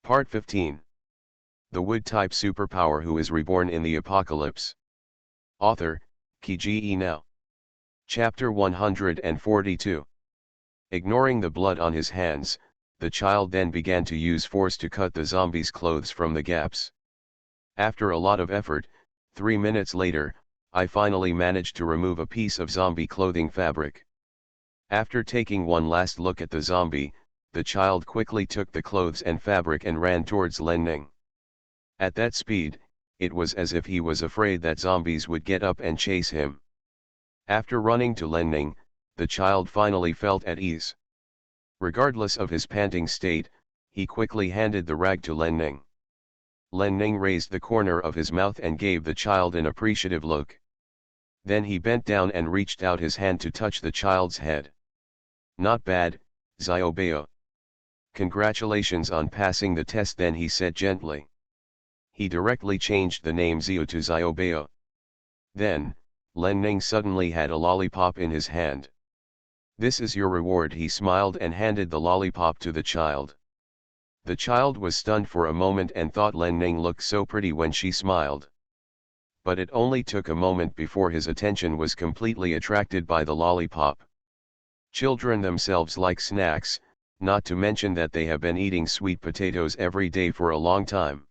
Part 15. The Wood-type superpower who is reborn in the apocalypse. Author, Kiji Now. Chapter 142. Ignoring the blood on his hands, the child then began to use force to cut the zombie's clothes from the gaps. After a lot of effort, 3 minutes later, I finally managed to remove a piece of zombie clothing fabric. After taking one last look at the zombie, the child quickly took the clothes and fabric and ran towards Lenning. At that speed, it was as if he was afraid that zombies would get up and chase him. After running to Lenning, the child finally felt at ease. Regardless of his panting state, he quickly handed the rag to Lenning. Lenning raised the corner of his mouth and gave the child an appreciative look. Then he bent down and reached out his hand to touch the child's head. "Not bad, Xiaobao. Congratulations on passing the test," then he said gently. He directly changed the name Xiao to Xiaobao. Then, Lenning suddenly had a lollipop in his hand. "This is your reward," he smiled and handed the lollipop to the child. The child was stunned for a moment and thought Lenning looked so pretty when she smiled. But it only took a moment before his attention was completely attracted by the lollipop. Children themselves like snacks, not to mention that they have been eating sweet potatoes every day for a long time.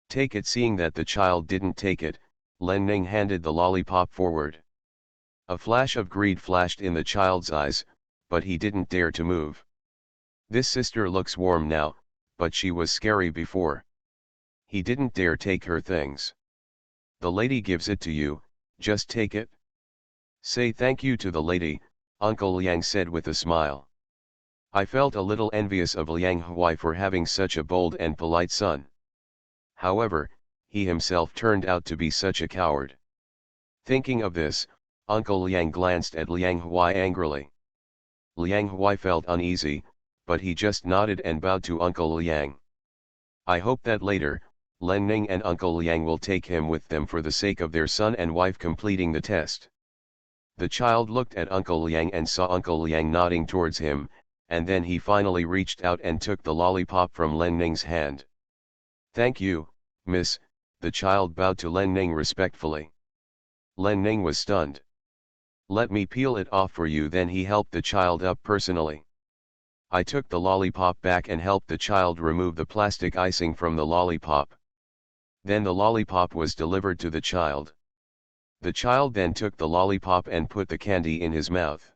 "Take it." Seeing that the child didn't take it, Lenning handed the lollipop forward. A flash of greed flashed in the child's eyes, but he didn't dare to move. This sister looks warm now, but she was scary before. He didn't dare take her things. "The lady gives it to you, just take it. Say thank you to the lady," Uncle Liang said with a smile. I felt a little envious of Liang Huai for having such a bold and polite son. However, he himself turned out to be such a coward. Thinking of this, Uncle Liang glanced at Liang Huai angrily. Liang Huai felt uneasy, but he just nodded and bowed to Uncle Liang. I hope that later, Lenning and Uncle Liang will take him with them for the sake of their son and wife completing the test. The child looked at Uncle Liang and saw Uncle Liang nodding towards him, and then he finally reached out and took the lollipop from Lenning's hand. "Thank you, miss," the child bowed to Lenning respectfully. Lenning was stunned. "Let me peel it off for you." Then he helped the child up personally. I took the lollipop back and helped the child remove the plastic icing from the lollipop. Then the lollipop was delivered to the child. The child then took the lollipop and put the candy in his mouth.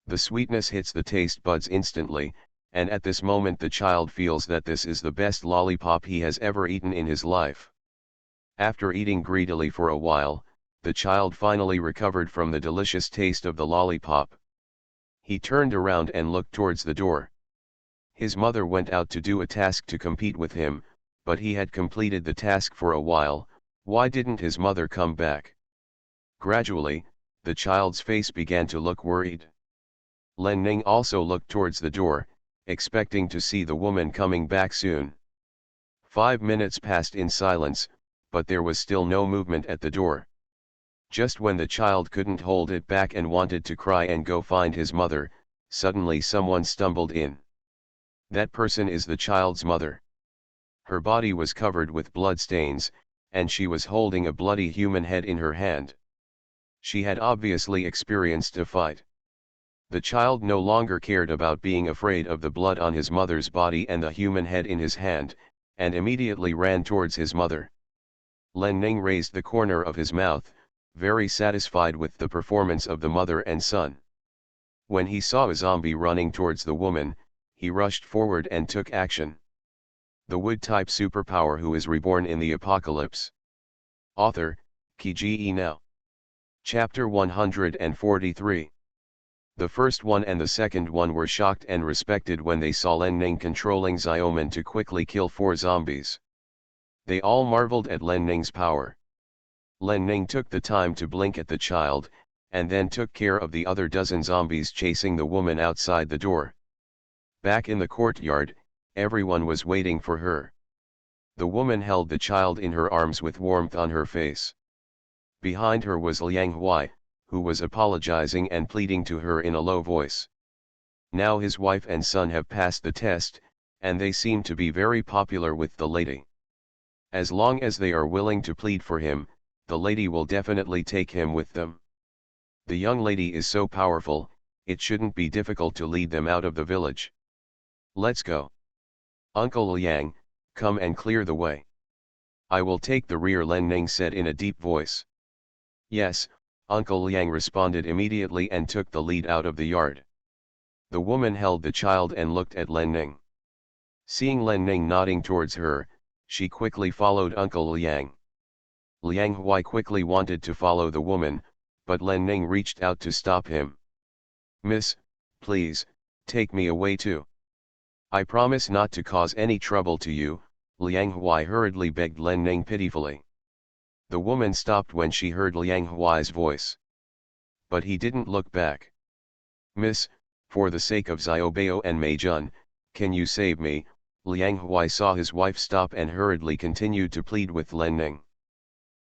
The sweetness hits the taste buds instantly, and at this moment the child feels that this is the best lollipop he has ever eaten in his life. After eating greedily for a while, the child finally recovered from the delicious taste of the lollipop. He turned around and looked towards the door. His mother went out to do a task to compete with him, but he had completed the task for a while. Why didn't his mother come back? Gradually, the child's face began to look worried. Lenning also looked towards the door, expecting to see the woman coming back soon. 5 minutes passed in silence, but there was still no movement at the door. Just when the child couldn't hold it back and wanted to cry and go find his mother, suddenly someone stumbled in. That person is the child's mother. Her body was covered with blood stains, and she was holding a bloody human head in her hand. She had obviously experienced a fight. The child no longer cared about being afraid of the blood on his mother's body and the human head in his hand, and immediately ran towards his mother. Lenning raised the corner of his mouth, very satisfied with the performance of the mother and son. When he saw a zombie running towards the woman, he rushed forward and took action. The Wood-type superpower who is reborn in the apocalypse. Author, Kiji Now. Chapter 143. The first one and the second one were shocked and respected when they saw Lenning controlling Xiaoman to quickly kill 4 zombies. They all marveled at Lenning's power. Lenning took the time to blink at the child, and then took care of the other dozen zombies chasing the woman outside the door. Back in the courtyard, everyone was waiting for her. The woman held the child in her arms with warmth on her face. Behind her was Liang Huai, who was apologizing and pleading to her in a low voice. Now his wife and son have passed the test, and they seem to be very popular with the lady. As long as they are willing to plead for him, the lady will definitely take him with them. The young lady is so powerful, it shouldn't be difficult to lead them out of the village. Let's go. Uncle Liang, come and clear the way. I will take the rear, Len Ning said in a deep voice. Yes, Uncle Liang responded immediately and took the lead out of the yard. The woman held the child and looked at Len Ning. Seeing Len Ning nodding towards her, she quickly followed Uncle Liang. Liang Huai quickly wanted to follow the woman, but Len Ning reached out to stop him. Miss, please, take me away too. I promise not to cause any trouble to you, Liang Huai hurriedly begged Len Ning pitifully. The woman stopped when she heard Liang Huai's voice. But he didn't look back. Miss, for the sake of Xiaobao and Mei Jun, can you save me? Liang Huai saw his wife stop and hurriedly continued to plead with Len Ning.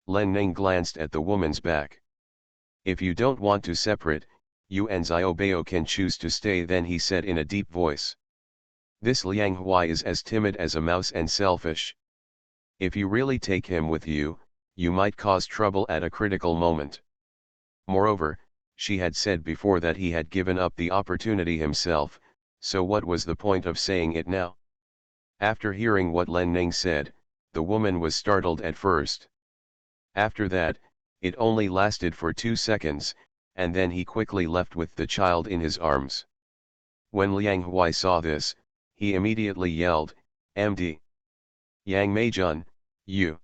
Len Ning glanced at the woman's back. If you don't want to separate, you and Xiaobao can choose to stay, then he said in a deep voice. This Liang Huai is as timid as a mouse and selfish. If you really take him with you, you might cause trouble at a critical moment. Moreover, she had said before that he had given up the opportunity himself, so what was the point of saying it now? After hearing what Len Ning said, the woman was startled at first. After that, it only lasted for 2 seconds, and then he quickly left with the child in his arms. When Liang Huai saw this, he immediately yelled, "MD! Yang Meijun, you!"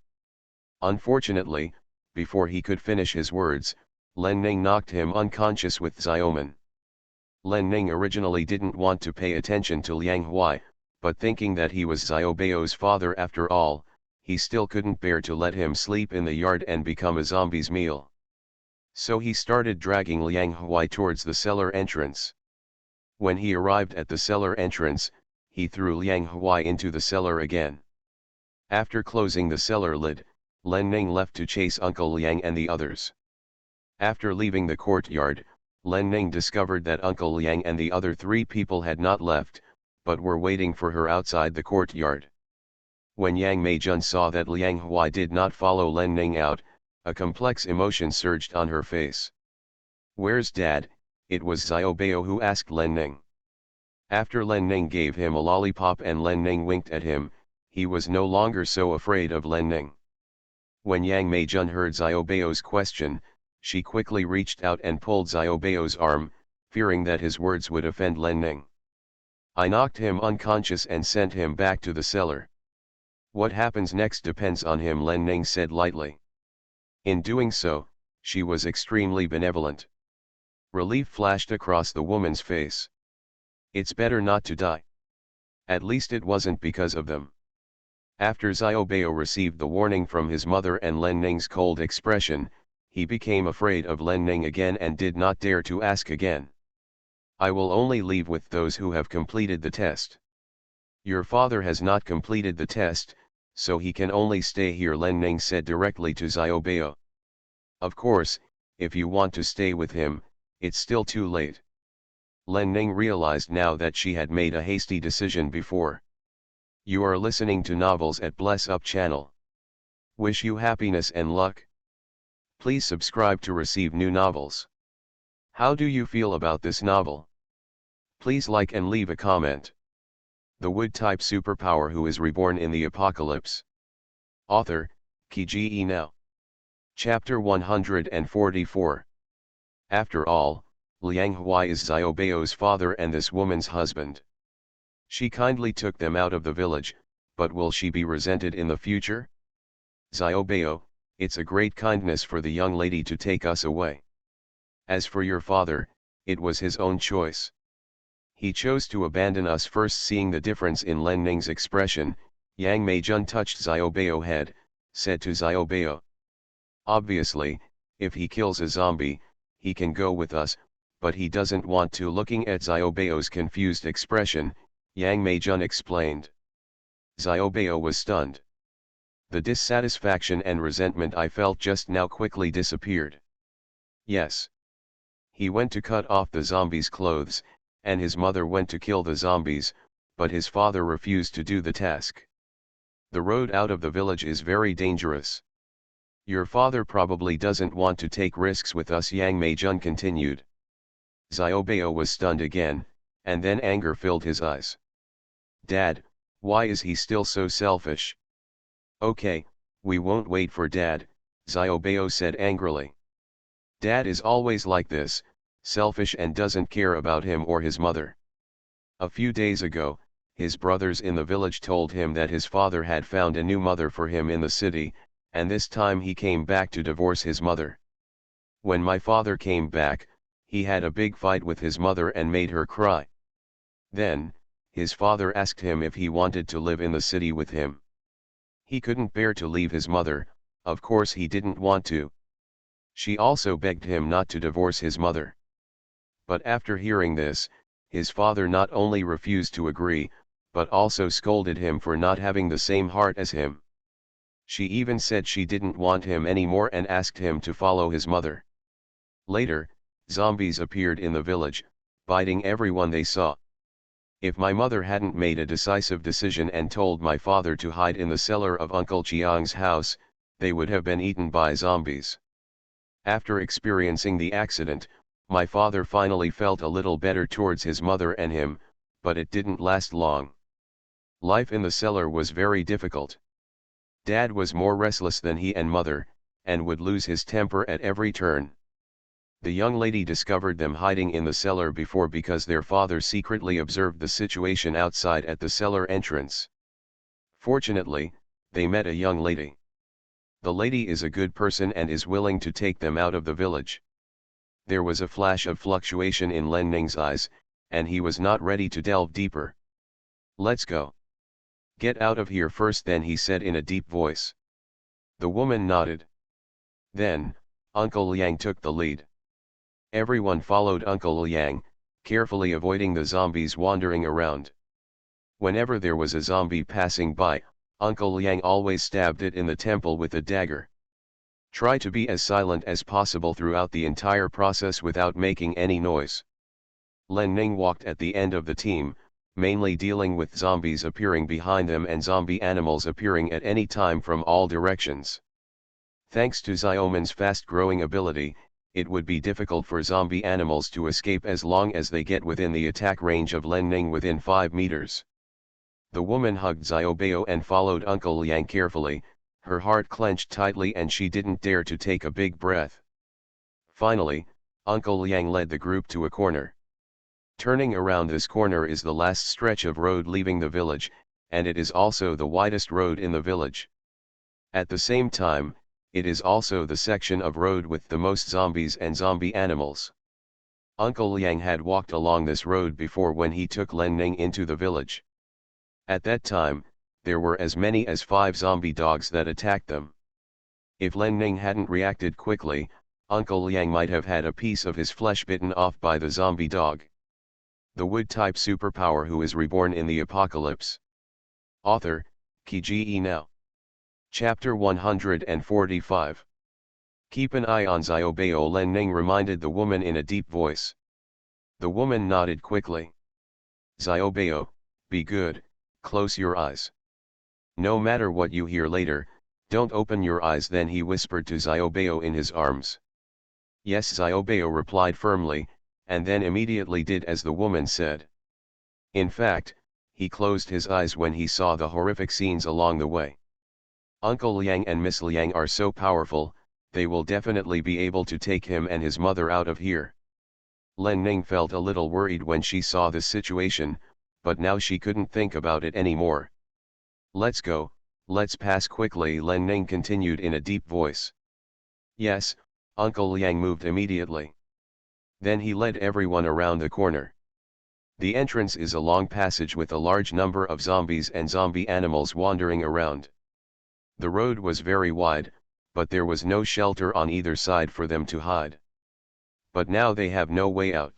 Unfortunately, before he could finish his words, Len Ning knocked him unconscious with Xiaoman. Len Ning originally didn't want to pay attention to Liang Huai, but thinking that he was Xiaobao's father after all, he still couldn't bear to let him sleep in the yard and become a zombie's meal. So he started dragging Liang Huai towards the cellar entrance. When he arrived at the cellar entrance, he threw Liang Huai into the cellar again. After closing the cellar lid, Len Ning left to chase Uncle Liang and the others. After leaving the courtyard, Len Ning discovered that Uncle Liang and the other 3 people had not left, but were waiting for her outside the courtyard. When Yang Meijun saw that Liang Huai did not follow Len Ning out, a complex emotion surged on her face. "Where's Dad?" It was Xiaobao who asked Len Ning. After Len Ning gave him a lollipop and Len Ning winked at him, he was no longer so afraid of Len Ning. When Yang Meijun heard Xiaobao's question, she quickly reached out and pulled Xiaobao's arm, fearing that his words would offend Len Ning. "I knocked him unconscious and sent him back to the cellar. What happens next depends on him," Len Ning said lightly. In doing so, she was extremely benevolent. Relief flashed across the woman's face. It's better not to die. At least it wasn't because of them. After Xiaobao received the warning from his mother and Len Ning's cold expression, he became afraid of Len Ning again and did not dare to ask again. "I will only leave with those who have completed the test. Your father has not completed the test, so he can only stay here," Len Ning said directly to Xiaobao. "Of course, if you want to stay with him, it's still too late." Len Ning realized now that she had made a hasty decision before. You are listening to Novels at Bless Up channel. Wish you happiness and luck. Please subscribe to receive new novels. How do you feel about this novel? Please like and leave a comment. The Wood-type superpower who is reborn in the apocalypse. Author, Kiji Now. Chapter 144. After all, Liang Huai is Xiaobao's father and this woman's husband. She kindly took them out of the village, but will she be resented in the future? "Xiaobao, it's a great kindness for the young lady to take us away. As for your father, it was his own choice. He chose to abandon us." First seeing the difference in Len Ning's expression, Yang Meijun touched Xiaobao's head, said to Xiaobao. "Obviously, if he kills a zombie, he can go with us, but he doesn't want to." Looking at Xiaobao's confused expression, Yang Meijun explained. Xiaobao was stunned. The dissatisfaction and resentment I felt just now quickly disappeared. Yes. He went to cut off the zombies' clothes, and his mother went to kill the zombies, but his father refused to do the task. The road out of the village is very dangerous. Your father probably doesn't want to take risks with us, Yang Meijun continued. Xiaobao was stunned again, and then anger filled his eyes. Dad, why is he still so selfish? Okay, we won't wait for Dad, Xiaobao said angrily. Dad is always like this, selfish and doesn't care about him or his mother. A few days ago, his brothers in the village told him that his father had found a new mother for him in the city, and this time he came back to divorce his mother. When my father came back, he had a big fight with his mother and made her cry. Then, his father asked him if he wanted to live in the city with him. He couldn't bear to leave his mother, of course he didn't want to. She also begged him not to divorce his mother. But after hearing this, his father not only refused to agree, but also scolded him for not having the same heart as him. She even said she didn't want him anymore and asked him to follow his mother. Later, zombies appeared in the village, biting everyone they saw. If my mother hadn't made a decisive decision and told my father to hide in the cellar of Uncle Chiang's house, they would have been eaten by zombies. After experiencing the accident, my father finally felt a little better towards his mother and him, but it didn't last long. Life in the cellar was very difficult. Dad was more restless than he and mother, and would lose his temper at every turn. The young lady discovered them hiding in the cellar before because their father secretly observed the situation outside at the cellar entrance. Fortunately, they met a young lady. The lady is a good person and is willing to take them out of the village. There was a flash of fluctuation in Len Ning's eyes, and he was not ready to delve deeper. Let's go. Get out of here first, then he said in a deep voice. The woman nodded. Then, Uncle Liang took the lead. Everyone followed Uncle Liang, carefully avoiding the zombies wandering around. Whenever there was a zombie passing by, Uncle Liang always stabbed it in the temple with a dagger. Try to be as silent as possible throughout the entire process without making any noise. Len Ning walked at the end of the team, mainly dealing with zombies appearing behind them and zombie animals appearing at any time from all directions. Thanks to Xiaoman's fast-growing ability, it would be difficult for zombie animals to escape as long as they get within the attack range of Len Ning within 5 meters. The woman hugged Xiaobao and followed Uncle Liang carefully, her heart clenched tightly and she didn't dare to take a big breath. Finally, Uncle Liang led the group to a corner. Turning around this corner is the last stretch of road leaving the village, and it is also the widest road in the village. At the same time, it is also the section of road with the most zombies and zombie animals. Uncle Liang had walked along this road before when he took Len Ning into the village. At that time, there were as many as 5 zombie dogs that attacked them. If Len Ning hadn't reacted quickly, Uncle Liang might have had a piece of his flesh bitten off by the zombie dog. The Wood-type superpower who is reborn in the apocalypse. Author, Kge Now. Chapter 145. Keep an eye on Xiaobao, Len Ning reminded the woman in a deep voice. The woman nodded quickly. Xiaobao, be good, close your eyes. No matter what you hear later, don't open your eyes, then he whispered to Xiaobao in his arms. Yes, Xiaobao replied firmly, and then immediately did as the woman said. In fact, he closed his eyes when he saw the horrific scenes along the way. Uncle Liang and Miss Liang are so powerful, they will definitely be able to take him and his mother out of here. Len Ning felt a little worried when she saw this situation, but now she couldn't think about it anymore. Let's go, let's pass quickly, Len Ning continued in a deep voice. Yes, Uncle Liang moved immediately. Then he led everyone around the corner. The entrance is a long passage with a large number of zombies and zombie animals wandering around. The road was very wide, but there was no shelter on either side for them to hide. But now they have no way out.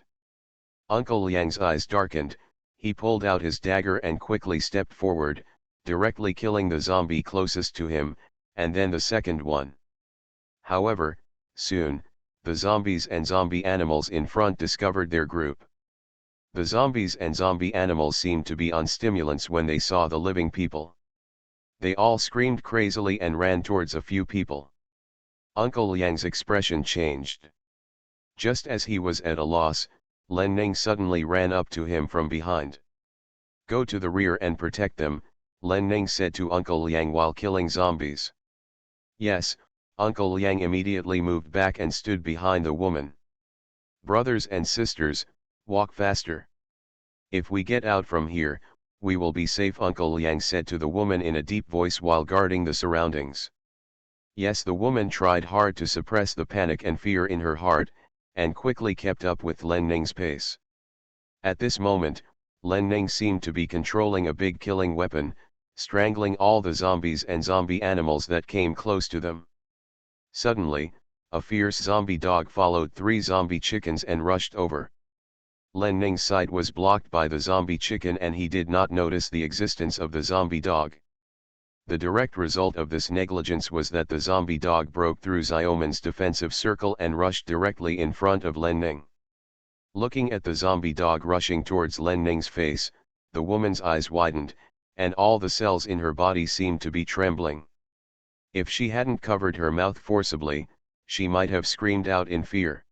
Uncle Liang's eyes darkened, he pulled out his dagger and quickly stepped forward, directly killing the zombie closest to him, and then the second one. However, soon, the zombies and zombie animals in front discovered their group. The zombies and zombie animals seemed to be on stimulants when they saw the living people. They all screamed crazily and ran towards a few people. Uncle Liang's expression changed. Just as he was at a loss, Len Ning suddenly ran up to him from behind. "Go to the rear and protect them," Len Ning said to Uncle Liang while killing zombies. "Yes," Uncle Liang immediately moved back and stood behind the woman. "Brothers and sisters, walk faster. If we get out from here, we will be safe," Uncle Liang said to the woman in a deep voice while guarding the surroundings. Yes, the woman tried hard to suppress the panic and fear in her heart, and quickly kept up with Len Ning's pace. At this moment, Len Ning seemed to be controlling a big killing weapon, strangling all the zombies and zombie animals that came close to them. Suddenly, a fierce zombie dog followed 3 zombie chickens and rushed over. Len Ning's sight was blocked by the zombie chicken and he did not notice the existence of the zombie dog. The direct result of this negligence was that the zombie dog broke through Xiaoman's defensive circle and rushed directly in front of Len Ning. Looking at the zombie dog rushing towards Len Ning's face, the woman's eyes widened, and all the cells in her body seemed to be trembling. If she hadn't covered her mouth forcibly, she might have screamed out in fear.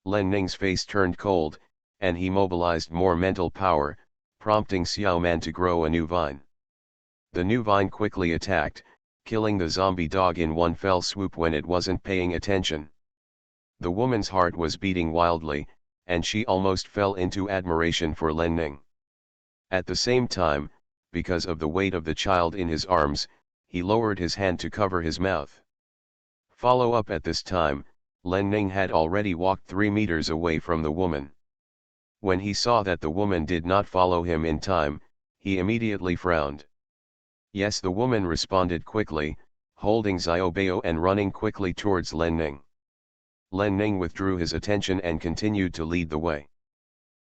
Len Ning's face turned cold, and he mobilized more mental power, prompting Xiaoman to grow a new vine. The new vine quickly attacked, killing the zombie dog in one fell swoop when it wasn't paying attention. The woman's heart was beating wildly, and she almost fell into admiration for Len Ning. At the same time, because of the weight of the child in his arms, he lowered his hand to cover his mouth. Follow up at this time, Len Ning had already walked 3 meters away from the woman. When he saw that the woman did not follow him in time, he immediately frowned. Yes, the woman responded quickly, holding Xiaobao and running quickly towards Len Ning. Len Ning withdrew his attention and continued to lead the way.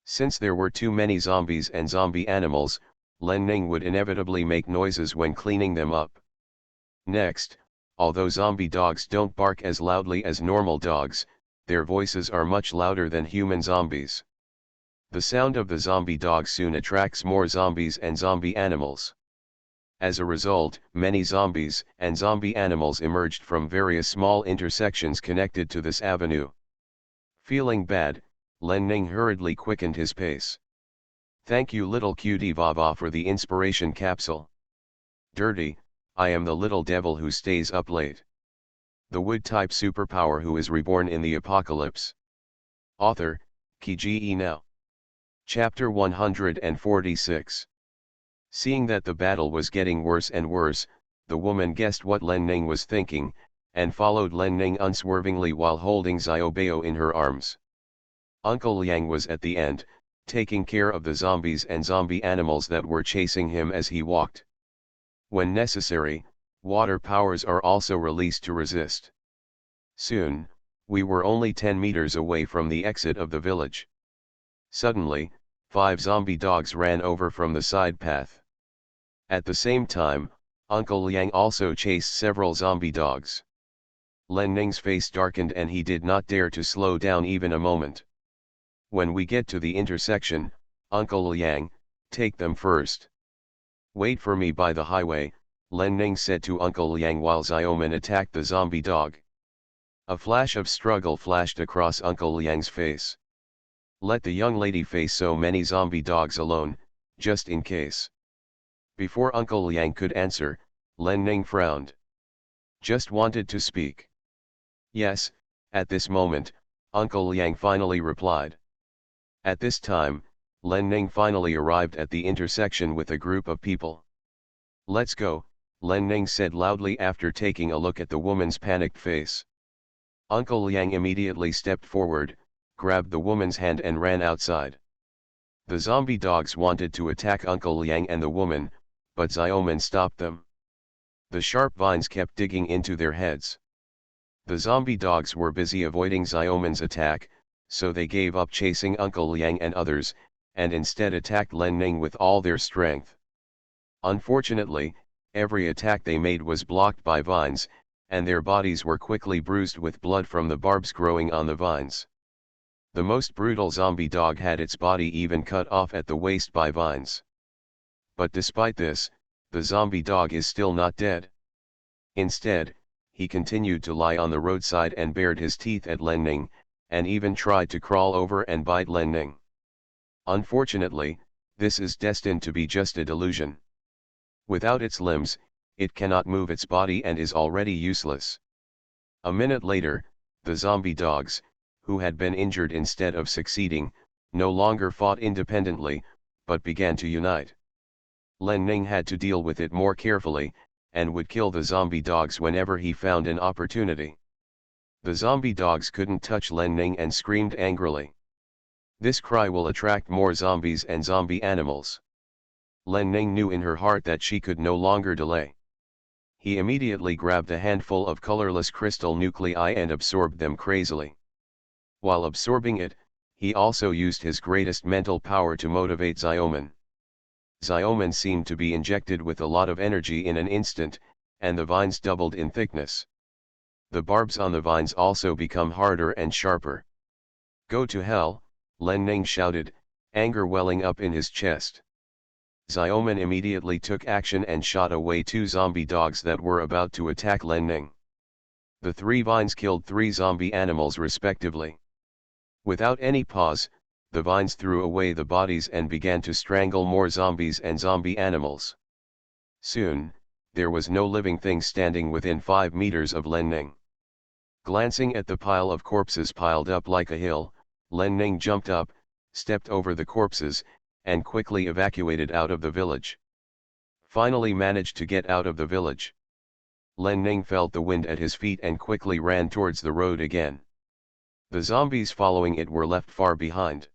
Since there were too many zombies and zombie animals, Len Ning would inevitably make noises when cleaning them up. Next, although zombie dogs don't bark as loudly as normal dogs, their voices are much louder than human zombies. The sound of the zombie dog soon attracts more zombies and zombie animals. As a result, many zombies and zombie animals emerged from various small intersections connected to this avenue. Feeling bad, Len Ning hurriedly quickened his pace. "Thank you, little cutie Vava, for the inspiration capsule. Dirty, I am the little devil who stays up late. The wood-type superpower who is reborn in the apocalypse." Author, Kiji Now. Chapter 146. Seeing that the battle was getting worse and worse, the woman guessed what Len Ning was thinking, and followed Len Ning unswervingly while holding Xiaobao in her arms. Uncle Liang was at the end, taking care of the zombies and zombie animals that were chasing him as he walked. When necessary, water powers are also released to resist. Soon, we were only 10 meters away from the exit of the village. Suddenly, 5 zombie dogs ran over from the side path. At the same time, Uncle Liang also chased several zombie dogs. Len Ning's face darkened and he did not dare to slow down even a moment. "When we get to the intersection, Uncle Liang, take them first. Wait for me by the highway," Len Ning said to Uncle Liang while Xiaoman attacked the zombie dog. A flash of struggle flashed across Uncle Liang's face. Let the young lady face so many zombie dogs alone, just in case. Before Uncle Liang could answer, Len Ning frowned. Just wanted to speak. Yes, at this moment, Uncle Liang finally replied. At this time, Len Ning finally arrived at the intersection with a group of people. "Let's go," Len Ning said loudly after taking a look at the woman's panicked face. Uncle Liang immediately stepped forward, grabbed the woman's hand and ran outside. The zombie dogs wanted to attack Uncle Liang and the woman, but Xiaoman stopped them. The sharp vines kept digging into their heads. The zombie dogs were busy avoiding Xiaoman's attack, so they gave up chasing Uncle Liang and others, and instead attacked Len Ning with all their strength. Unfortunately, every attack they made was blocked by vines, and their bodies were quickly bruised with blood from the barbs growing on the vines. The most brutal zombie dog had its body even cut off at the waist by vines. But despite this, the zombie dog is still not dead. Instead, he continued to lie on the roadside and bared his teeth at Lenning, and even tried to crawl over and bite Lenning. Unfortunately, this is destined to be just a delusion. Without its limbs, it cannot move its body and is already useless. A minute later, the zombie dogs, who had been injured instead of succeeding, no longer fought independently, but began to unite. Lenning had to deal with it more carefully, and would kill the zombie dogs whenever he found an opportunity. The zombie dogs couldn't touch Lenning and screamed angrily. This cry will attract more zombies and zombie animals. Lenning knew in her heart that she could no longer delay. He immediately grabbed a handful of colorless crystal nuclei and absorbed them crazily. While absorbing it, he also used his greatest mental power to motivate Xiaoman. Xiaoman seemed to be injected with a lot of energy in an instant, and the vines doubled in thickness. The barbs on the vines also become harder and sharper. "Go to hell," Lenning shouted, anger welling up in his chest. Xiaoman immediately took action and shot away 2 zombie dogs that were about to attack Lenning. The 3 vines killed 3 zombie animals respectively. Without any pause, the vines threw away the bodies and began to strangle more zombies and zombie animals. Soon, there was no living thing standing within 5 meters of Lenning. Glancing at the pile of corpses piled up like a hill, Lenning jumped up, stepped over the corpses, and quickly evacuated out of the village. Finally managed to get out of the village. Lenning felt the wind at his feet and quickly ran towards the road again. The zombies following it were left far behind.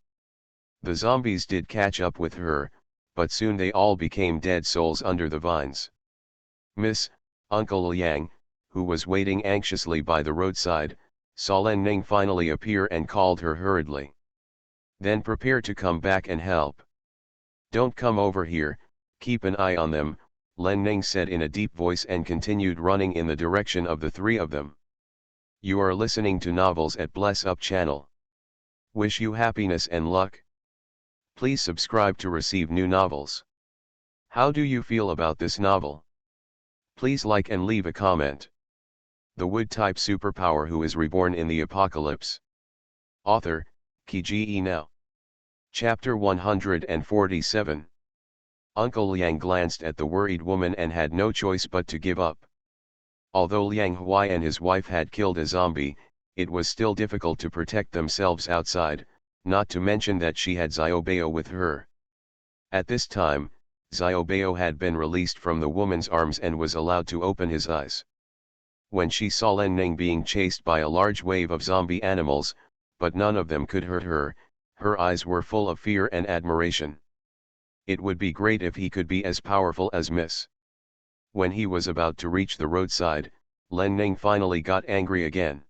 The zombies did catch up with her, but soon they all became dead souls under the vines. Miss, Uncle Liang, who was waiting anxiously by the roadside, saw Lenning finally appear and called her hurriedly. "Then prepare to come back and help. Don't come over here, keep an eye on them," Lenning said in a deep voice and continued running in the direction of the 3 of them. You are listening to Novels at Bless Up channel. Wish you happiness and luck. Please subscribe to receive new novels. How do you feel about this novel? Please like and leave a comment. The wood-type superpower who is reborn in the apocalypse. Author, Kiji Now. Chapter 147. Uncle Liang glanced at the worried woman and had no choice but to give up. Although Liang Huai and his wife had killed a zombie, it was still difficult to protect themselves outside, not to mention that she had Xiaobao with her. At this time, Xiaobao had been released from the woman's arms and was allowed to open his eyes. When she saw Lenning being chased by a large wave of zombie animals, but none of them could hurt her, her eyes were full of fear and admiration. It would be great if he could be as powerful as Miss. When he was about to reach the roadside, Lenning finally got angry again.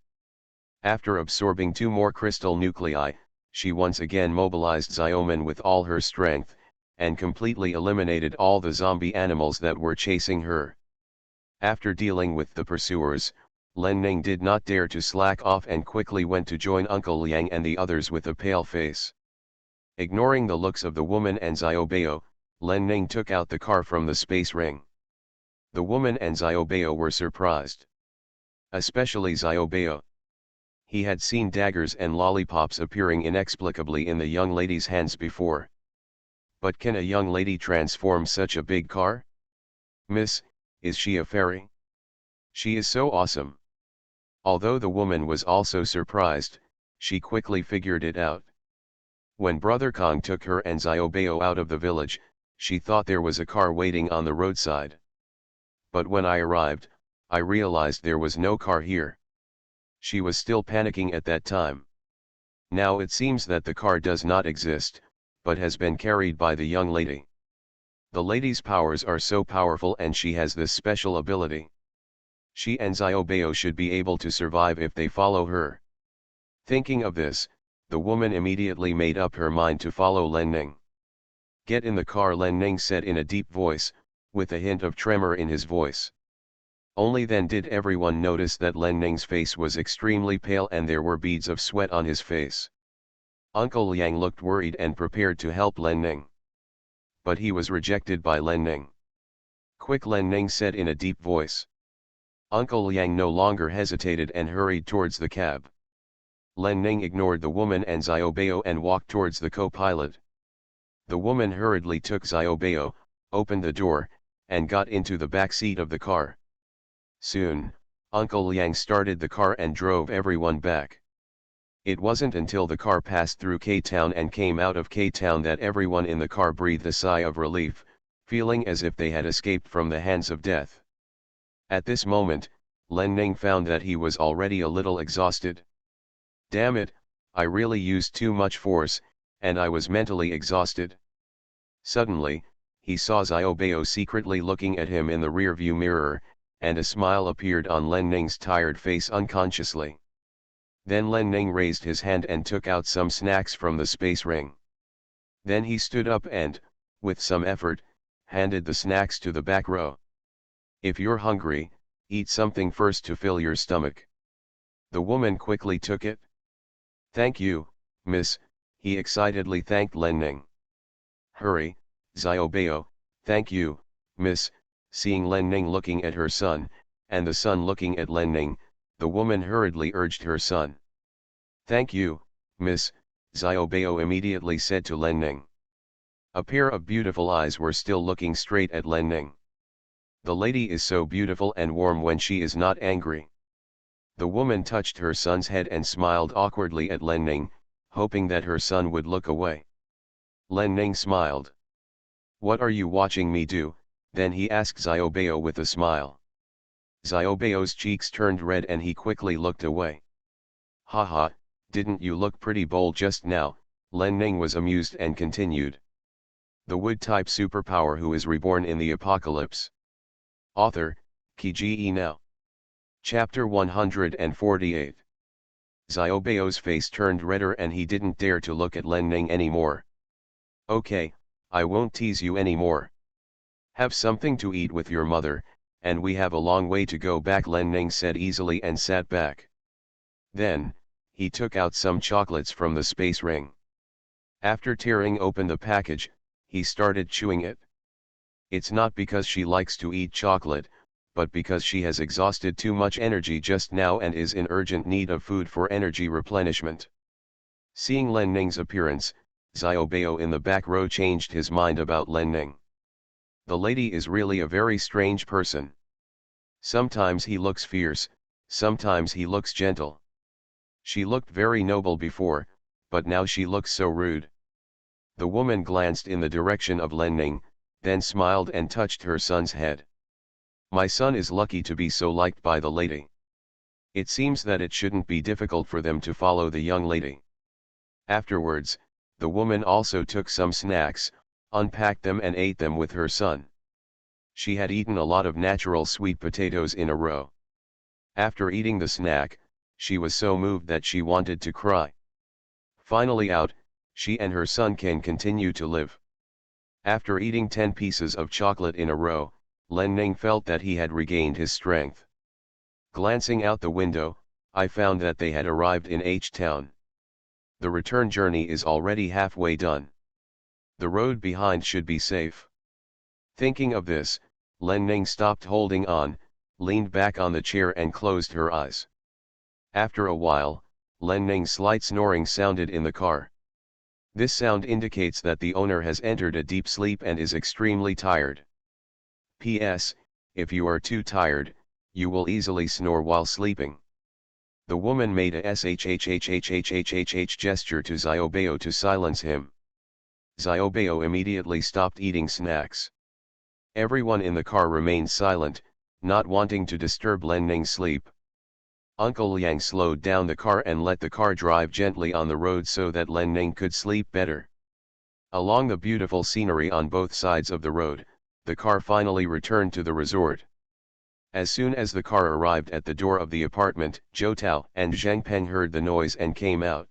After absorbing 2 more crystal nuclei, she once again mobilized Xiaoman with all her strength, and completely eliminated all the zombie animals that were chasing her. After dealing with the pursuers, Lenning did not dare to slack off and quickly went to join Uncle Liang and the others with a pale face. Ignoring the looks of the woman and Xiaobao, Lenning took out the car from the space ring. The woman and Xiaobao were surprised. Especially Xiaobao. He had seen daggers and lollipops appearing inexplicably in the young lady's hands before. But can a young lady transform such a big car? Miss, is she a fairy? She is so awesome. Although the woman was also surprised, she quickly figured it out. When Brother Kong took her and Xiaobao out of the village, she thought there was a car waiting on the roadside. But when I arrived, I realized there was no car here. She was still panicking at that time. Now it seems that the car does not exist, but has been carried by the young lady. The lady's powers are so powerful and she has this special ability. She and Xiaobao should be able to survive if they follow her. Thinking of this, the woman immediately made up her mind to follow Lenning. Get in the car, Lenning said in a deep voice, with a hint of tremor in his voice. Only then did everyone notice that Lenning's face was extremely pale and there were beads of sweat on his face. Uncle Liang looked worried and prepared to help Len Ning. But he was rejected by Len Ning. Quick, Len Ning said in a deep voice. Uncle Liang no longer hesitated and hurried towards the cab. Len Ning ignored the woman and Xiaobao and walked towards the co-pilot. The woman hurriedly took Xiaobao, opened the door, and got into the back seat of the car. Soon, Uncle Liang started the car and drove everyone back. It wasn't until the car passed through K-Town and came out of K-Town that everyone in the car breathed a sigh of relief, feeling as if they had escaped from the hands of death. At this moment, Len Ning found that he was already a little exhausted. Damn it, I really used too much force, and I was mentally exhausted. Suddenly, he saw Xiaobao secretly looking at him in the rearview mirror, and a smile appeared on Len Ning's tired face unconsciously. Then Len Ning raised his hand and took out some snacks from the space ring. Then he stood up and, with some effort, handed the snacks to the back row. If you're hungry, eat something first to fill your stomach. The woman quickly took it. Thank you, miss, he excitedly thanked Len Ning. Hurry, Xiaobao, thank you, miss. Seeing Len Ning looking at her son, and the son looking at Len Ning, the woman hurriedly urged her son. Thank you, miss, Xiaobao immediately said to Len Ning. A pair of beautiful eyes were still looking straight at Len Ning. The lady is so beautiful and warm when she is not angry. The woman touched her son's head and smiled awkwardly at Len Ning, hoping that her son would look away. Len Ning smiled. What are you watching me do? Then he asked Xiaobao with a smile. Xiaobao's cheeks turned red and he quickly looked away. Haha, didn't you look pretty bold just now? Len Ning was amused and continued. The wood-type superpower who is reborn in the apocalypse. Author, Kiji Now. Chapter 148. Xiaobao's face turned redder and he didn't dare to look at Len Ning anymore. Okay, I won't tease you anymore. Have something to eat with your mother, and we have a long way to go back, Len Ning said easily and sat back. Then, he took out some chocolates from the space ring. After tearing open the package, he started chewing it. It's not because she likes to eat chocolate, but because she has exhausted too much energy just now and is in urgent need of food for energy replenishment. Seeing Len Ning's appearance, Xiaobao in the back row changed his mind about Len Ning. The lady is really a very strange person. Sometimes he looks fierce, sometimes he looks gentle. She looked very noble before, but now she looks so rude. The woman glanced in the direction of Len Ning, then smiled and touched her son's head. My son is lucky to be so liked by the lady. It seems that it shouldn't be difficult for them to follow the young lady. Afterwards, the woman also took some snacks, unpacked them and ate them with her son. She had eaten a lot of natural sweet potatoes in a row. After eating the snack, she was so moved that she wanted to cry. Finally out, she and her son can continue to live. After eating 10 pieces of chocolate in a row, Len Ning felt that he had regained his strength. Glancing out the window, I found that they had arrived in H-Town. The return journey is already halfway done. The road behind should be safe. Thinking of this, Len Ning stopped holding on, leaned back on the chair and closed her eyes. After a while, Len Ning's slight snoring sounded in the car. This sound indicates that the owner has entered a deep sleep and is extremely tired. P.S. If you are too tired, you will easily snore while sleeping. The woman made a shhhhhhhhh gesture to Xiaobao to silence him. Xiaobao immediately stopped eating snacks. Everyone in the car remained silent, not wanting to disturb Len Ning's sleep. Uncle Liang slowed down the car and let the car drive gently on the road so that Len Ning could sleep better. Along the beautiful scenery on both sides of the road, the car finally returned to the resort. As soon as the car arrived at the door of the apartment, Zhou Tao and Zhang Peng heard the noise and came out.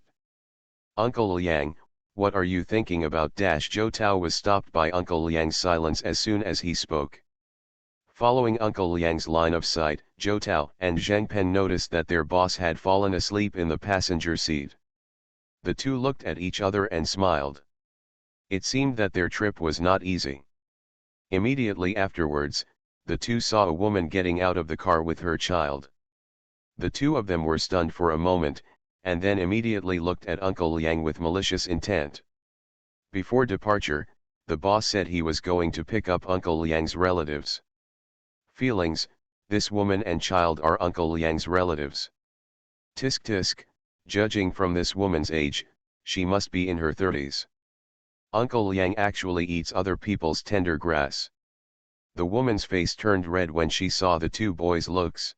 Uncle Liang, what are you thinking about? Zhou Tao was stopped by Uncle Liang's silence as soon as he spoke. Following Uncle Liang's line of sight, Zhou Tao and Zhang Peng noticed that their boss had fallen asleep in the passenger seat. The two looked at each other and smiled. It seemed that their trip was not easy. Immediately afterwards, the two saw a woman getting out of the car with her child. The two of them were stunned for a moment, and then immediately looked at Uncle Liang with malicious intent. Before departure, the boss said he was going to pick up Uncle Liang's relatives. Feelings, this woman and child are Uncle Liang's relatives. Tisk tisk, judging from this woman's age, she must be in her 30s. Uncle Liang actually eats other people's tender grass. The woman's face turned red when she saw the two boys' looks.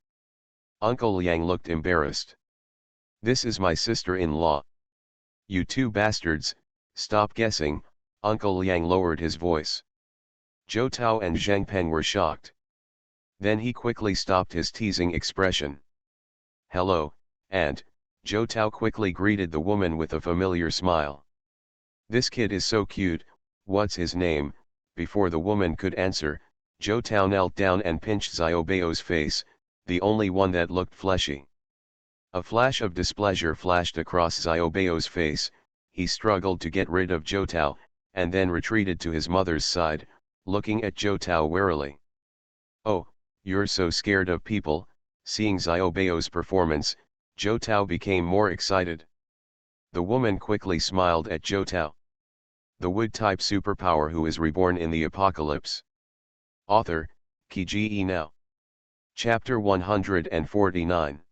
Uncle Liang looked embarrassed. This is my sister-in-law. You two bastards, stop guessing, Uncle Liang lowered his voice. Zhou Tao and Zhang Peng were shocked. Then he quickly stopped his teasing expression. Hello, Aunt, Zhou Tao quickly greeted the woman with a familiar smile. This kid is so cute, what's his name? Before the woman could answer, Zhou Tao knelt down and pinched Xiaobeo's face, the only one that looked fleshy. A flash of displeasure flashed across Xiaobeo's face, he struggled to get rid of Zhou Tao, and then retreated to his mother's side, looking at Zhou Tao warily. Oh, you're so scared of people. Seeing Xiaobeo's performance, Zhou Tao became more excited. The woman quickly smiled at Zhou Tao. The wood-type superpower who is reborn in the apocalypse. Author, Kiji Now. Chapter 149.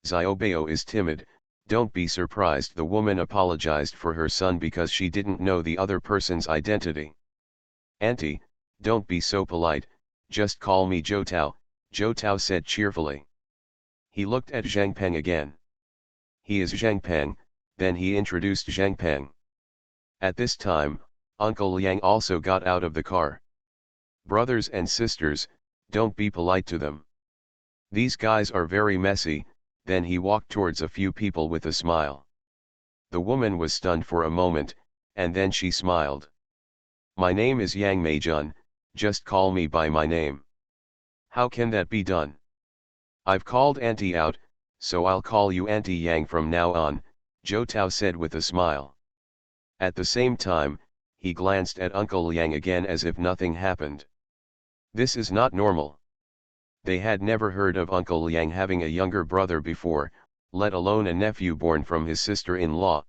Xiaobeo is timid, don't be surprised. The woman apologized for her son because she didn't know the other person's identity. Auntie, don't be so polite, just call me Zhou Tao, Zhou Tao said cheerfully. He looked at Zhang Peng again. He is Zhang Peng, then he introduced Zhang Peng. At this time, Uncle Liang also got out of the car. Brothers and sisters, don't be polite to them. These guys are very messy. Then he walked towards a few people with a smile. The woman was stunned for a moment, and then she smiled. My name is Yang Meijun, just call me by my name. How can that be done? I've called Auntie out, so I'll call you Auntie Yang from now on, Zhou Tao said with a smile. At the same time, he glanced at Uncle Liang again as if nothing happened. This is not normal. They had never heard of Uncle Liang having a younger brother before, let alone a nephew born from his sister-in-law.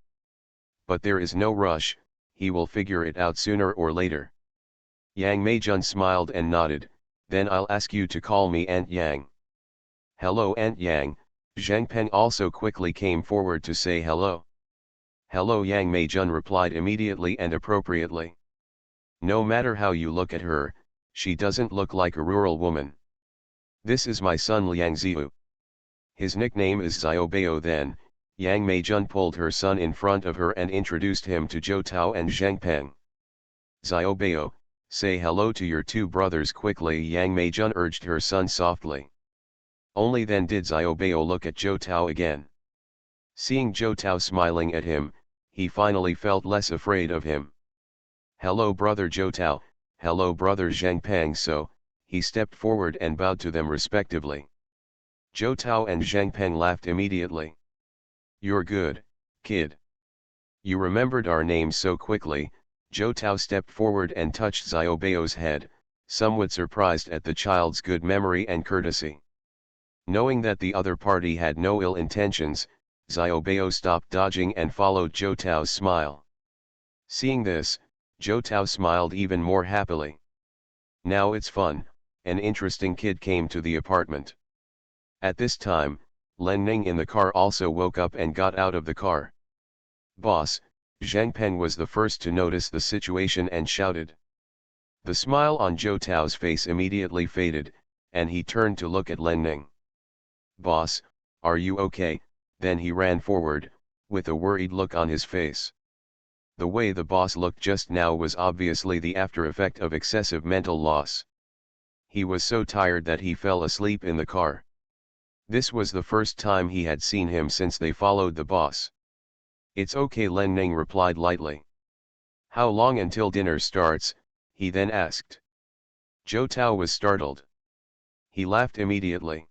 But there is no rush, he will figure it out sooner or later. Yang Meijun smiled and nodded, then I'll ask you to call me Aunt Yang. Hello Aunt Yang, Zhang Peng also quickly came forward to say hello. Hello Yang Meijun replied immediately and appropriately. No matter how you look at her, she doesn't look like a rural woman. This is my son Liang Ziyu. His nickname is Xiaobeo. Then, Yang Meijun pulled her son in front of her and introduced him to Zhou Tao and Zhang Peng. Xiaobeo, say hello to your two brothers quickly, Yang Meijun urged her son softly. Only then did Xiaobeo look at Zhou Tao again. Seeing Zhou Tao smiling at him, he finally felt less afraid of him. Hello brother Zhou Tao, hello brother Zhang Peng. So, he stepped forward and bowed to them respectively. Zhou Tao and Zhang Peng laughed immediately. You're good, kid. You remembered our names so quickly. Zhou Tao stepped forward and touched Xiaobeo's head, somewhat surprised at the child's good memory and courtesy. Knowing that the other party had no ill intentions, Xiaobeo stopped dodging and followed Zhou Tao's smile. Seeing this, Zhou Tao smiled even more happily. Now it's fun. An interesting kid came to the apartment. At this time, Len Ning in the car also woke up and got out of the car. Boss, Zhang Peng was the first to notice the situation and shouted. The smile on Zhou Tao's face immediately faded, and he turned to look at Len Ning. Boss, are you okay? Then he ran forward, with a worried look on his face. The way the boss looked just now was obviously the after effect of excessive mental loss. He was so tired that he fell asleep in the car. This was the first time he had seen him since they followed the boss. It's okay, Len Ning replied lightly. How long until dinner starts? He then asked. Zhou Tao was startled. He laughed immediately.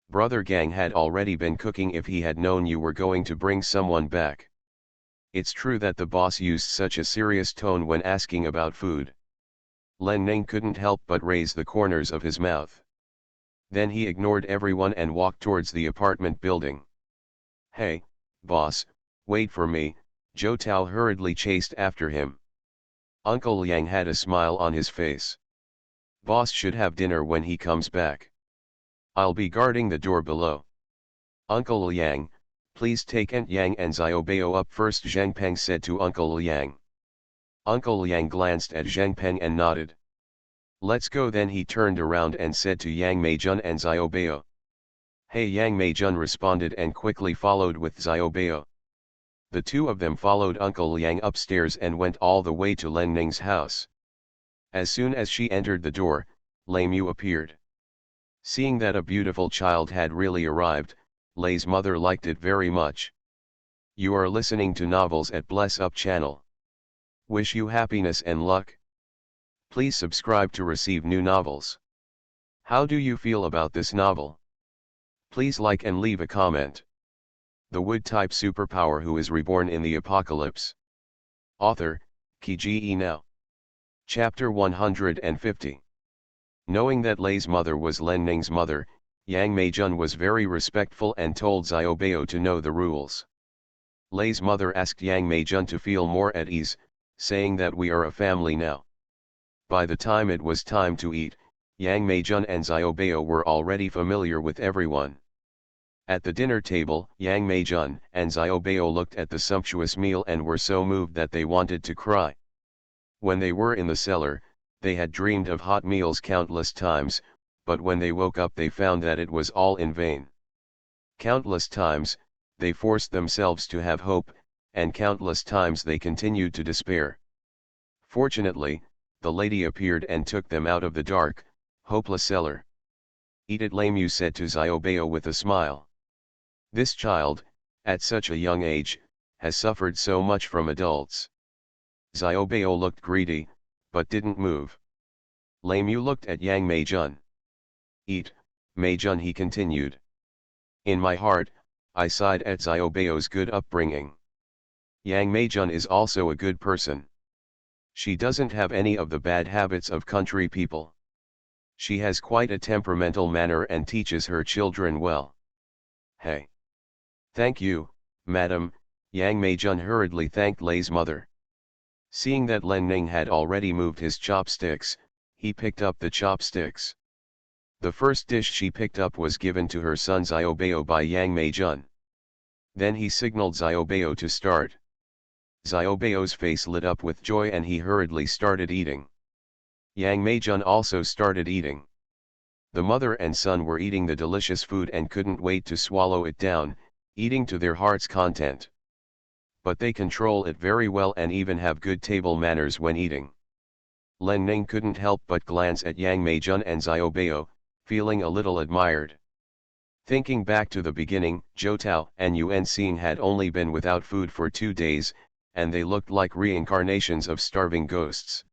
Brother Gang had already been cooking if he had known you were going to bring someone back. It's true that the boss used such a serious tone when asking about food. Len Ning couldn't help but raise the corners of his mouth. Then he ignored everyone and walked towards the apartment building. Hey, boss, wait for me, Zhou Tao hurriedly chased after him. Uncle Liang had a smile on his face. Boss should have dinner when he comes back. I'll be guarding the door below. Uncle Liang, please take Ent Yang and Xiaobao up first, Zhang Peng said to Uncle Liang. Uncle Liang glanced at Zhang Peng and nodded. Let's go. Then he turned around and said to Yang Meijun and Xiaobao. Hey, Yang Meijun responded and quickly followed with Xiaobao. The two of them followed Uncle Liang upstairs and went all the way to Len Ning's house. As soon as she entered the door, Lei Mu appeared. Seeing that a beautiful child had really arrived, Lei's mother liked it very much. You are listening to novels at Bless Up channel. Wish you happiness and luck. Please subscribe to receive new novels. How do you feel about this novel? Please like and leave a comment. The wood-type superpower who is reborn in the apocalypse. Author, Ki Now. Chapter 150. Knowing that Lei's mother was Len Ning's mother, Yang Meijun was very respectful and told Xiaobao to know the rules. Lei's mother asked Yang Meijun to feel more at ease, saying that we are a family now. By the time it was time to eat, Yang Meijun and Xiaobao were already familiar with everyone. At the dinner table, Yang Meijun and Xiaobao looked at the sumptuous meal and were so moved that they wanted to cry. When they were in the cellar, they had dreamed of hot meals countless times, but when they woke up they found that it was all in vain. Countless times, they forced themselves to have hope, and countless times they continued to despair. Fortunately, the lady appeared and took them out of the dark, hopeless cellar. Eat it, Lei Mu said to Xiaobao with a smile. This child, at such a young age, has suffered so much from adults. Xiaobao looked greedy, but didn't move. Lei Mu looked at Yang Meijun. Eat, Meijun, he continued. In my heart, I sighed at Xiaobao's good upbringing. Yang Meijun is also a good person. She doesn't have any of the bad habits of country people. She has quite a temperamental manner and teaches her children well. Hey. Thank you, madam, Yang Meijun hurriedly thanked Lei's mother. Seeing that Len Ning had already moved his chopsticks, he picked up the chopsticks. The first dish she picked up was given to her son Xiaobao by Yang Meijun. Then he signaled Xiaobao to start. Xiaobao's face lit up with joy and he hurriedly started eating. Yang Meijun also started eating. The mother and son were eating the delicious food and couldn't wait to swallow it down, eating to their heart's content. But they control it very well and even have good table manners when eating. Len Ning couldn't help but glance at Yang Meijun and Xiaobao, feeling a little admired. Thinking back to the beginning, Zhou Tao and Yuan Xing had only been without food for 2 days, and they looked like reincarnations of starving ghosts.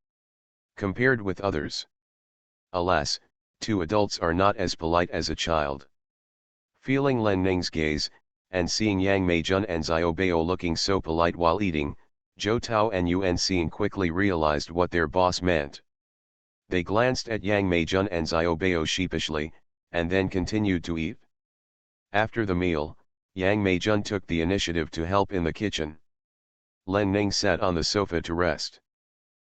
Compared with others. Alas, 2 adults are not as polite as a child. Feeling Len Ning's gaze, and seeing Yang Meijun and Xiaobao looking so polite while eating, Zhou Tao and Yuan Xing quickly realized what their boss meant. They glanced at Yang Meijun and Xiaobao sheepishly, and then continued to eat. After the meal, Yang Meijun took the initiative to help in the kitchen. Len Ning sat on the sofa to rest.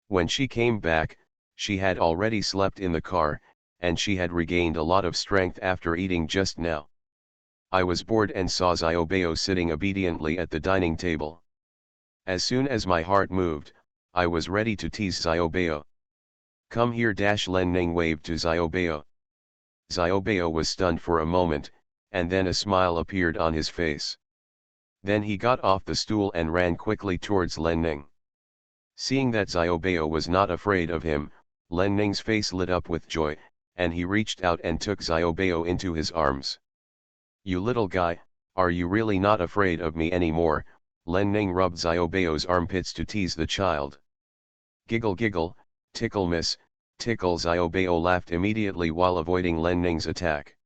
When she came back, she had already slept in the car, and she had regained a lot of strength after eating just now. I was bored and saw Xiaobao sitting obediently at the dining table. As soon as my heart moved, I was ready to tease Xiaobao. Come here, Len Ning waved to Xiaobao. Xiaobao was stunned for a moment, and then a smile appeared on his face. Then he got off the stool and ran quickly towards Len Ning. Seeing that Xiaobao was not afraid of him, Len Ning's face lit up with joy, and he reached out and took Xiaobao into his arms. You little guy, are you really not afraid of me anymore? Len Ning rubbed Xiaobao's armpits to tease the child. Giggle giggle, tickle miss, tickle. Xiaobao laughed immediately while avoiding Len Ning's attack.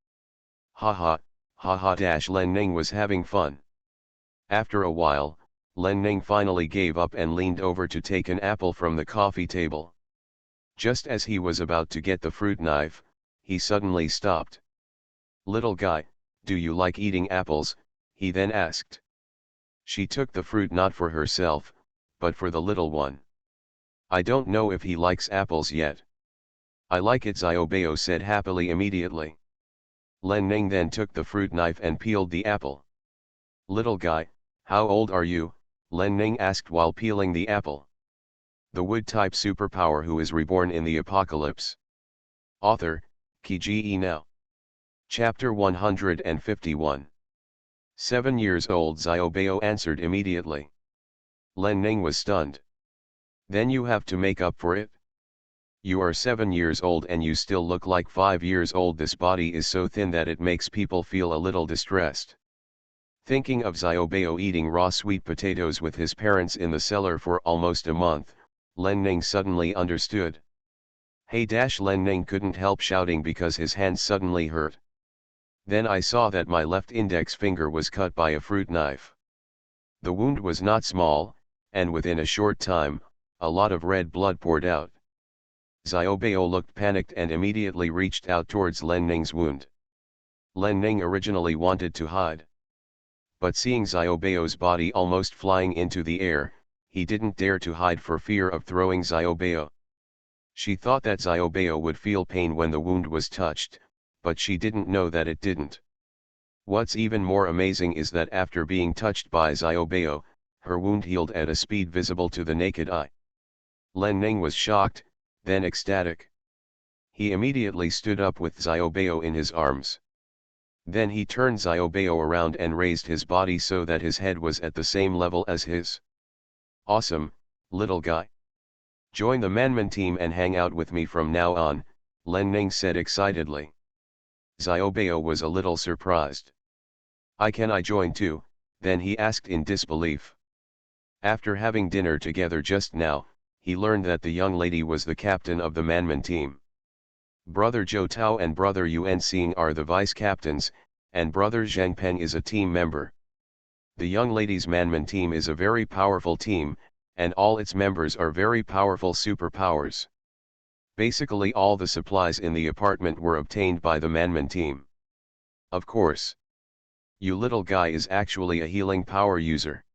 Ha ha, ha ha. Len Ning was having fun. After a while, Len Ning finally gave up and leaned over to take an apple from the coffee table. Just as he was about to get the fruit knife, he suddenly stopped. "Little guy, do you like eating apples?" he then asked. She took the fruit not for herself, but for the little one. "I don't know if he likes apples yet." "I like it," Xiaobao said happily immediately. Len Ning then took the fruit knife and peeled the apple. "Little guy, how old are you?" Len Ning asked while peeling the apple. The wood-type superpower who is reborn in the apocalypse. Author, Kiji Now. Chapter 151. 7 years old, Xiaobao answered immediately. Len Ning was stunned. "Then you have to make up for it? You are 7 years old and you still look like 5 years old. This body is so thin that it makes people feel a little distressed." Thinking of Xiaobao eating raw sweet potatoes with his parents in the cellar for almost a month, Len Ning suddenly understood. "Hey!" Len Ning couldn't help shouting because his hand suddenly hurt. Then I saw that my left index finger was cut by a fruit knife. The wound was not small, and within a short time, a lot of red blood poured out. Xiaobao looked panicked and immediately reached out towards Len Ning's wound. Len Ning originally wanted to hide. But seeing Xiaobao's body almost flying into the air, he didn't dare to hide for fear of throwing Xiaobao. She thought that Xiaobao would feel pain when the wound was touched, but she didn't know that it didn't. What's even more amazing is that after being touched by Xiaobao, her wound healed at a speed visible to the naked eye. Len Ning was shocked, then ecstatic. He immediately stood up with Xiaobao in his arms. Then he turned Xiaobao around and raised his body so that his head was at the same level as his. "Awesome, little guy. Join the Manman team and hang out with me from now on," Len Ning said excitedly. Xiaobao was a little surprised. Can I join too?" then he asked in disbelief. After having dinner together just now, he learned that the young lady was the captain of the Manman team. Brother Zhou Tao and brother Yuan Xing are the vice captains, and brother Zhang Peng is a team member. The young lady's Manman team is a very powerful team, and all its members are very powerful superpowers. Basically all the supplies in the apartment were obtained by the Manman team. Of course. You little guy is actually a healing power user.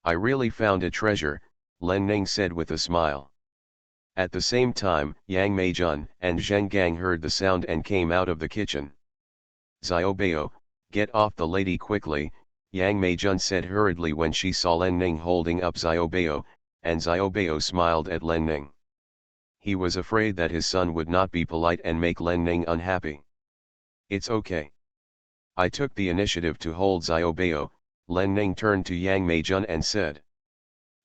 I really found a treasure, Len Ning said with a smile. At the same time, Yang Meijun and Zheng Gang heard the sound and came out of the kitchen. "Xiaobao, get off the lady quickly," Yang Meijun said hurriedly when she saw Len Ning holding up Xiaobao, and Xiaobao smiled at Len Ning. He was afraid that his son would not be polite and make Len Ning unhappy. "It's okay. I took the initiative to hold Xiaobao," Len Ning turned to Yang Meijun and said.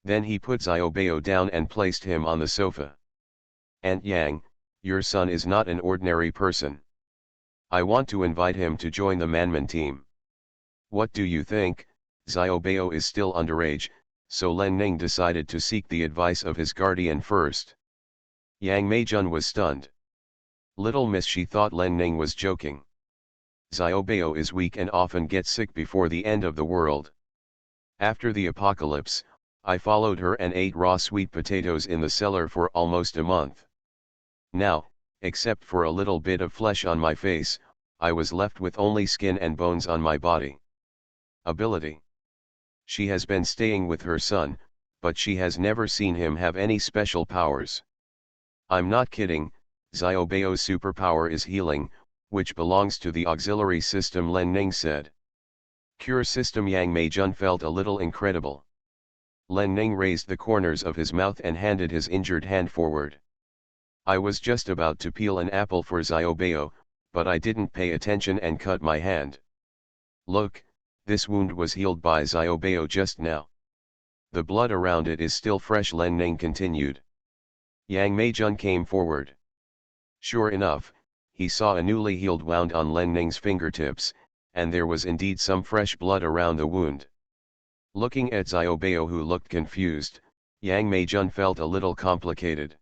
Then he put Xiaobao down and placed him on the sofa. "Aunt Yang, your son is not an ordinary person. I want to invite him to join the Manman team. What do you think?" Xiaobao is still underage, so Len Ning decided to seek the advice of his guardian first. Yang Meijun was stunned. Little miss, she thought Len Ning was joking. Xiaobao is weak and often gets sick before the end of the world. After the apocalypse, I followed her and ate raw sweet potatoes in the cellar for almost a month. Now, except for a little bit of flesh on my face, I was left with only skin and bones on my body. Ability. She has been staying with her son, but she has never seen him have any special powers. I'm not kidding, Xiaobao's superpower is healing, which belongs to the auxiliary system, Len Ning said. Cure system. Yang Meijun felt a little incredible. Len Ning raised the corners of his mouth and handed his injured hand forward. I was just about to peel an apple for Xiaobao, but I didn't pay attention and cut my hand. Look, this wound was healed by Xiaobao just now. The blood around it is still fresh, Len Ning continued. Yang Meijun came forward. Sure enough, he saw a newly healed wound on Len Ning's fingertips, and there was indeed some fresh blood around the wound. Looking at Xiaobao, who looked confused, Yang Meijun felt a little complicated.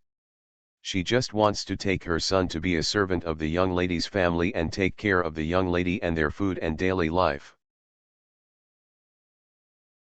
She just wants to take her son to be a servant of the young lady's family and take care of the young lady and their food and daily life.